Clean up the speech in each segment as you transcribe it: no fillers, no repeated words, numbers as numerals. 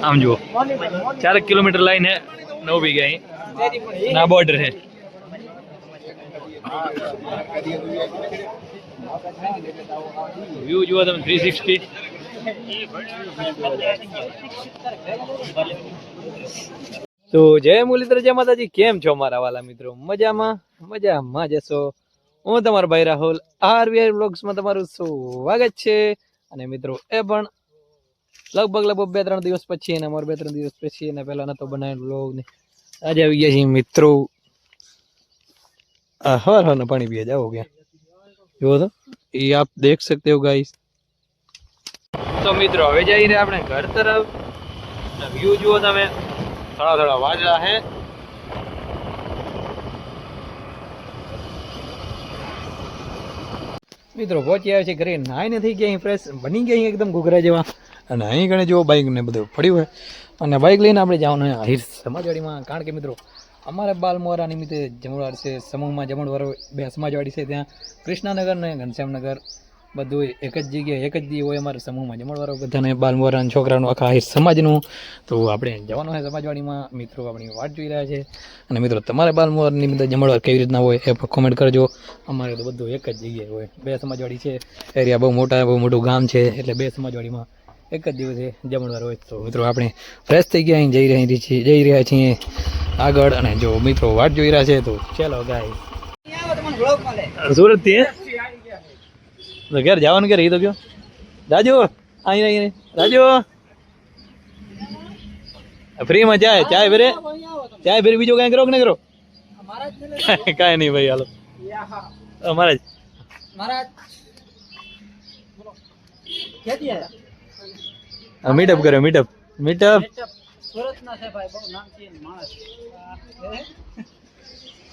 આમ જુઓ 4 kilometre line है 9 बीघा ना बॉर्डर है। व्यू जो तुम 360 तो जय मुरलीधर जय माताजी केम छो मारा वाला मित्रों मजाમાં જશો। હું તમારો ભાઈ રાહુલ આરવીઆર વ્લોગ્સ માં તમારું સ્વાગત છે। અને મિત્રો એ પણ લગભગ 2-3 દિવસ પછી અને અમાર 2-3 દિવસ પછી અને પહેલા નતો બનાવેલ વ્લોગ ને आज આવી ગયા છીએ મિત્રો। हर हर पानी पिए जाओ क्या जो तो ये आप देख सकते हो गाइस। तो मित्रों હવે જઈને આપણે ઘર તરફ વ્યૂ જુઓ તમે થોડા થોડા વાદળા है। મિત્રો પહોંચી આવ્યા છે ઘરે નાઈને થઈ ગયા ફ્રેશ બની ગયા એકદમ ઘૂઘરા જેવા અને અહીં ગણે જો બાઇક ને બધું પડ્યું હોય અને બાઇક લઈને આપણે જવાનું હોય આહિર સમાજવાડીમાં। કારણ કે મિત્રો અમારે બાલમોરા નિમિત્તે જમણવાર છે સમૂહમાં જમણવાર 2 સમાજવાડી છે ત્યાં કૃષ્ણનગર ને ઘનશ્યામનગર બધું એક જ જગ્યાએ એક જ દી હોય અમારે સમૂહમાં જમણવારો બધાને બાલમોરા છોકરાનું આખા આહિર સમાજનું। તો આપણે જવાનું હોય સમાજવાડીમાં મિત્રો આપણી વાટ જોઈ રહ્યા છે। અને મિત્રો તમારે બાલમોરા નિમિત્તે જમણવાર કેવી રીતના હોય એ કોમેન્ટ કરજો। અમારે તો બધું એક જ જગ્યાએ હોય 2 સમાજવાડી છે એરિયા બહુ મોટું ગામ છે એટલે 2 સમાજવાડીમાં એક જ દિવસે જમણવાર હોય। તો મિત્રો આપણે ફ્રેશ થઈ ગયા અહીં જઈ રહ્યા છીએ આગળ અને જો મિત્રો વાટ જોઈ રહ્યા છે તો ચાલો ગાઈસ સુરત થી તો ઘેર જવાનું કે રહી તો કયો રાજુ અહીં રાજુ ફ્રી માં ચાય ફેરે બીજું કઈ કરો કે નહીં કરો કાંઈ નહીં ભાઈ હાલો મહારાજ મીટઅપ કર્યો મીટઅપ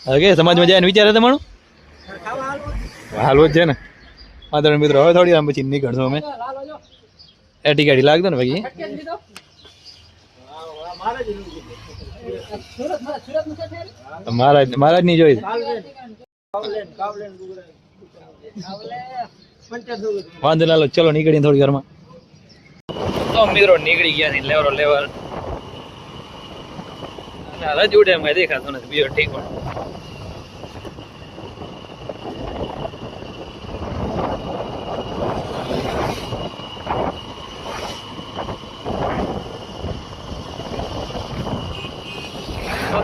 ઓકે સમાજમાં જાય વિચારે તમારું હાલવો જ છે ને માત્ર મિત્રો હવે થોડી વાર પછી નીકળશું અમે એટી ગાડી લાગતો ને ભાઈ મહારાજ ની જોઈ વાંધો ના લો ચલો નીકળીએ થોડી વારમાં। તો મિત્રો નીકળી ગયા ને લેવર રજૂ ડેમ કઈ દેખાતો નથી બીજો ઠીક પણ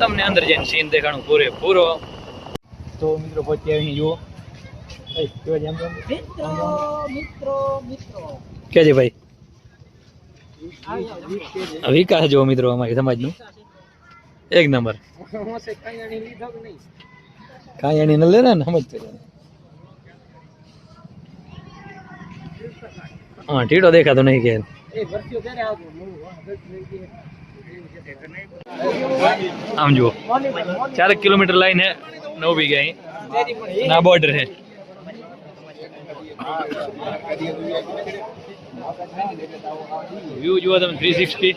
તમને અંદર જઈને સીન દેખાણું પૂરો। તો મિત્રો પહોંચી અહીં જુઓ કે છે ભાઈ વિકાસ જો મિત્રો અમારી સમાજનું એક નંબર કાંઈ ન લે ને સમજ હા ટીટો દેખાતો નહીં કે આમ જુઓ 4 કિલોમીટર लाइन है 9 बीघा ना बॉर्डर है। व्यू जो तुम 360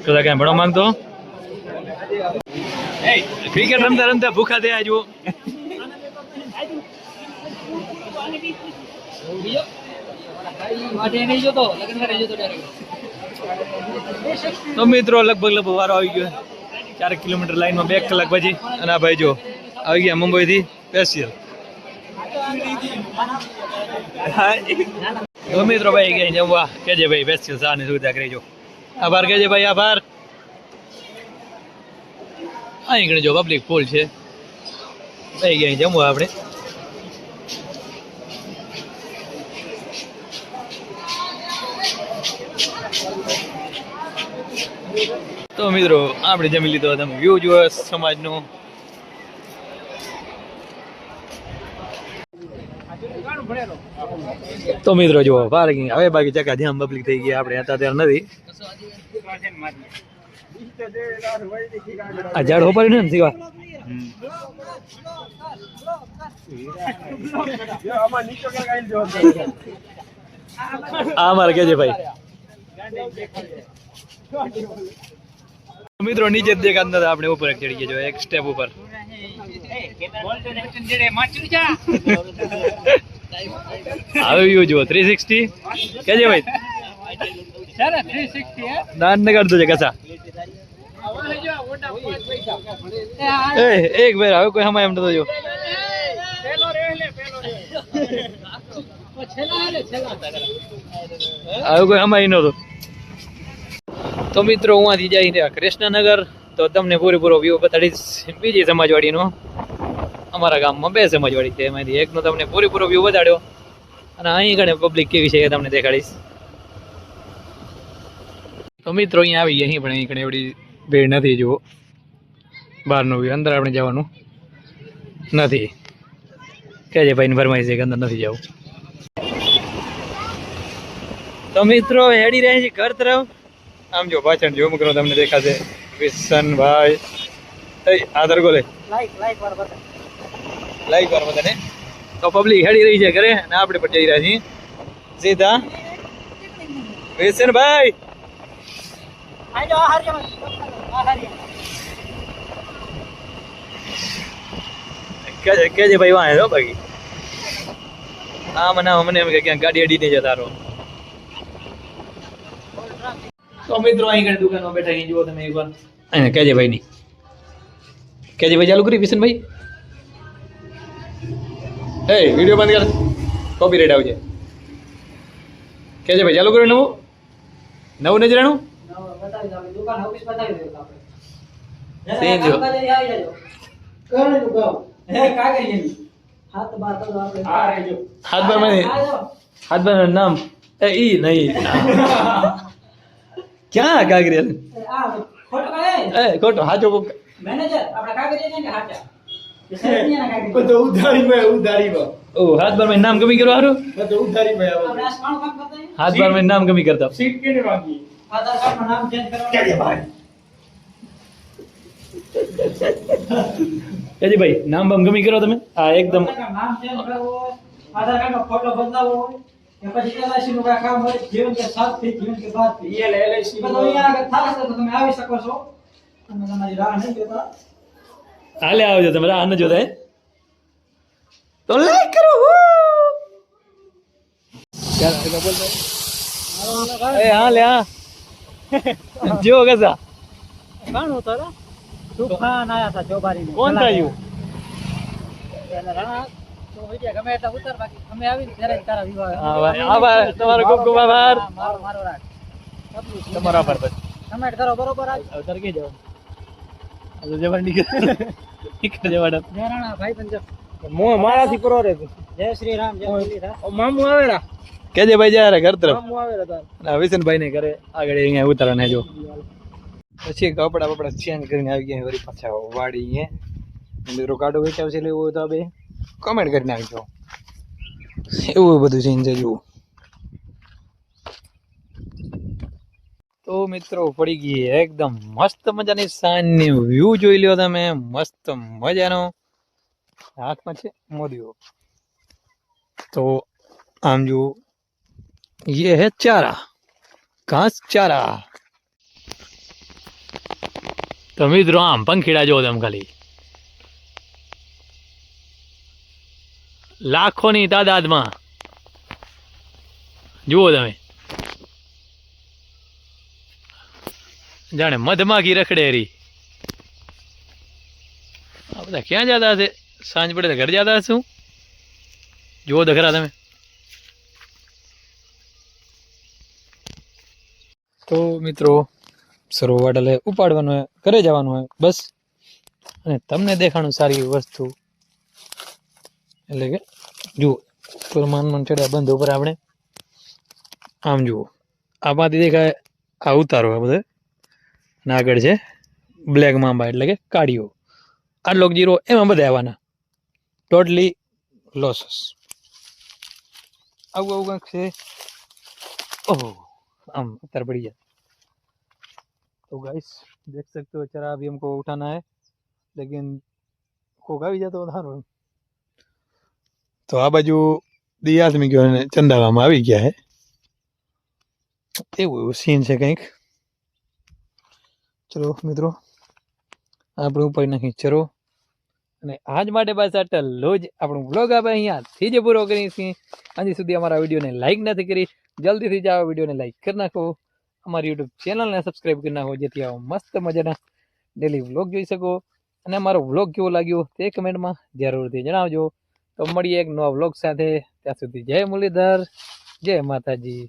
तो क्या बड़ो मांगतो क्रिकेट रमता भूखा थे आज वो तो मित्रों लगभग वारो આવી ગયો 4 કિલોમીટર લાઈન માં 2 કલાક પછી અને આ ભાઈ જો આવી ગયા મુંબઈ થી સ્પેશિયલ। તો મિત્રો ભાઈ ગયા જમવા કેજે ભાઈ સ્પેશિયલ ચા ની સુવિધા કરી જો આભાર કેજે ભાઈ આભાર। અહીં ગણે જો પબ્લિક ફૂલ છે ભાઈ ગયા જમવા આપણે। તો મિત્રો આપણે જમી લીધો તમે વ્યૂ જુઓ સમાજનું। તો મિત્રો જુઓ પાર્કિંગ હવે બાકી ચકા ધ્યાન પબ્લિક થઈ ગયા આપણે હતા ત્યારે નથી આ ઝાડ હોપારી ને સીવા અમારે કેજે ભાઈ મિત્રો नीचे देखा अंदर आपने ऊपर चढ़ी गया जो एक स्टेप ऊपर આવ્યું જો 360 કેજે ભાઈ દાન ને કરતો છે કસા એક બેર હવે કોઈ હમાય એમ નતો જો હવે કોઈ હમાય નતો તો મિત્રો હું આથી જઈને કૃષ્ણનગર તો તમને પૂરેપૂરો વ્યૂ બતાડીશ બીજી સમાજવાડીનો અમારા ગામમાં 2 સમાજવાડી છે એમાંથી એકનો તમને પૂરેપૂરો વ્યૂ બતાડ્યો અને અહીં ઘણી પબ્લિક કેવી છે એ તમને દેખાડીશ તો મિત્રો અહીંયા આવી અહીં પણ અહીં ઘણી એવડી ભીડ નથી જુઓ બહારનું વ્યૂ અંદર આપણે જવાનું નથી કે જે ભાઈને ફરમાઈશ છે કે અંદર નથી જવું તો મિત્રો હેડી રહે છે ઘર તરફ આમ જો પાછળ જો મિત્રો તમને દેખાશે વિશનભાઈ આધાર ગોલે લાઈક વાર બધાને તો પબ્લિક હેડી રહી છે ઘરે અને આપણે પણ જઈ રહ્યા છીએ સીધા વિશનભાઈ કેજે ભાઈ વાંહે હો બાકી મને એમ કે ક્યાંક ગાડી અડી નહીં જતા રહો તો મિત્રો અહીં ઘણી દુકાનમાં બેઠા અહીં જુઓ તમે એકવાર અહીંયા કેજે ભાઈ ની કેજે ભાઈ ચાલુ કરી વિશનભાઈ એ વિડીયો બંધ કર કોપીરાઈટ આવશે કેજે ભાઈ ચાલુ કર્યું નવું નજરાણું હાથ બાર નામ ઈ નહીં ક્યાં કાગરિયા ખોટો હાચો મેનેજર આપડા કાગરિયા ને હાચા તો હાથ બાર માં નામ કમી કરો હારું હાથ બાર માં નામ કમી કરતા સીટ કેને માંગી આધાર કાર્ડ માં નામ ચેન્જ કરવા કે ભાઈ કેજી ભાઈ નામ બમ ગમી કરો તમે આ એકદમ નામ ચેન્જ કરવો આધાર કાર્ડ નો ફોટો બદલાવો કે પછી એલઆઈસી નું કામ હોય જીવન કે સાથ થી જીવન કે બાદ થી એલઆઈસી તો અહીંયા આગળ થાશે તો તમે આવી શકો છો અને તમારી રાહ નહીં જોતા હાલે આવજો તમે રાહ ન જોતા તો લાઈક કરો એ હા લે હા જો ગઝા કોણ હતો રે તूफान आया था चौबारी में कौन था यू तो विडियो गमे એટલા ઉતર બાકી અમે આવી ત્યારે તારા વિવાહ આભાર તમારો ખૂબ ખૂબ આભાર મારો રાખ તમારો આભાર બસ કમેન્ટ કરો બરોબર આજ અવતર કે જાવ આ જબર નીકળ જવાડા મેરાણા ભાઈ પંજો મો મારાથી કરો રે જય શ્રી રામ જય શ્રી રામ ઓ મામુ આવેરા કેજે ભાઈ જાય ઘર તરફ મામુ આવેરા તાર વિશનભાઈ ને ઘરે આગળ અહીંયા ઉતારવાને જો પછી કપડા ચેન્જ કરીને આવી ગયા વળી પાછા વાડી અહીંયા મિત્રો કાઢો વેચાવશે એટલે એવું તો બે કમેન્ટ કરીને આવજો એવું બધું ચેન્જ છે જુઓ તો મિત્રો પડી ગઈ એકદમ મસ્ત મજાની સાંજની વ્યૂ જોઈ લ્યો તમે મસ્ત મજાનો હાથમાં છે મોદીઓ તો આમ જુઓ ये है चारा घास चारा તો મિત્રો આમ પંખીડા જોવો તમે ખાલી લાખોની તાદાદમાં જુઓ તમે જાણે મધમાખી રખડેરી આ બધા ક્યાં જતા હશે સાંજ પડે તો ઘર જતા હશું જુઓ તો ખરા તમે તો મિત્રો સરોવર એટલે ઉપાડવાનું હોય ઘરે જવાનું હોય બસ અને તમને દેખાણું સારી વસ્તુ એટલે કે જુઓ માન ચડ્યા બંધ ઉપર આપણે આમ જુઓ આમાંથી દેખાય આ ઉતારો આ બધે અને આગળ છે બ્લેક માંબા એટલે કે કાઢીઓ આટલો જીરો એમાં બધા આવવાના ટોટલી લોસસ આવું આવું કંઈક છે ઓહો आम उत्तर बढ़िया तो गाइस देख सकते हो चरा अभी हमको उठाना है लेकिन खोगा भी जाता उधार तो आ बाजू दियास में क्यों चंदागाम આવી ગયા है એવું સીન છે કંઈક ચલો મિત્રો આપણે ઉપર નાખી ચરો અને આજ માટે બસ આટલો જ આપણો વ્લોગ આપણે અહીંયાથી જ પૂરો કરીએ છીએ. હજી સુધી અમારા વિડીયોને લાઈક નથી કરી, જલ્દીથી જ આ વિડીયોને લાઈક કરી નાખો, અમારી યુટ્યુબ ચેનલને સબસ્ક્રાઈબ કરી નાખો, જેથી આવો મસ્ત મજાના ડેલી વ્લોગ જોઈ શકો. અને અમારો વ્લોગ કેવો લાગ્યો તે કમેન્ટમાં જરૂરથી જણાવજો. તો મળીએ એક નવા વ્લોગ સાથે. ત્યાં સુધી જય મુરલીધર, જય માતાજી.